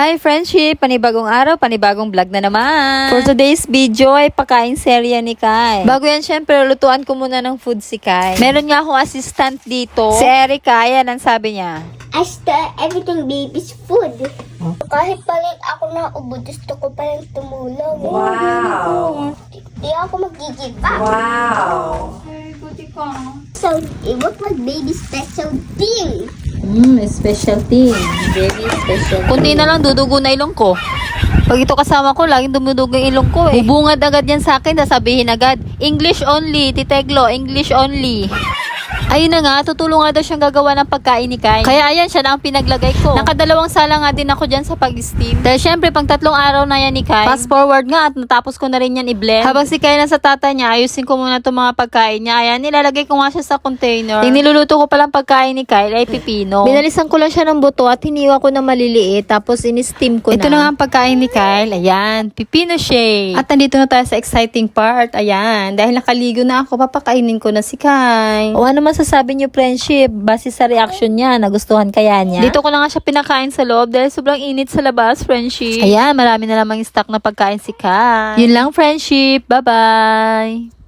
Hi friendship! Panibagong araw, panibagong vlog na naman. For today's video ay pakain serya ni Kai. Bago yan, syempre, lutuan ko muna ng food si Kai. Meron nga akong assistant dito. Si Erica, yan ang sabi niya. I start everything baby's food. Kahit palit ako na ubo, gusto ko pa rin tumulong. Wow! Di ako mag-give up. Wow! So, it was my baby's special thing. Special thing. Very special. Kundi na lang dudugo na ilong ko. Pag ito kasama ko, laging dumudugo yung ilong ko eh. Bubungad agad yan sa akin, sasabihin agad, English only, Titeglo, English only. Ayun na nga, tutulong nga daw siyang gagawa ng pagkain ni Kai. Kaya ayan, siya na ang pinaglagay ko. Nakadalawang sala nga din ako dyan sa pag-steam. Dahil syempre, pang 3 araw na yan ni Kai. Fast forward nga at natapos ko na rin yan i-blend. Habang si Kai nasa tata niya, ayusin ko muna itong mga pagkain niya. Ayan, nilalagay ko nga siya sa container. Yung niluluto ko palang pagkain ni Kai ay pipino. Binalisan ko lang siya ng buto at hiniwa ko na maliliit. Tapos in-steam ko na. Ito na nga ang pagkain ni Kyle. Ayan, pipino shake. At nandito na tayo sa exciting part. Ayan, dahil nakaligo na ako, papakainin ko na si Kai. O ano masasabi niyo friendship? Base sa reaction niya, nagustuhan kaya niya? Dito ko na nga siya pinakain sa loob dahil sobrang init sa labas, friendship. Ayan, marami na namang stock na pagkain si Kai. Yun lang friendship. Bye-bye!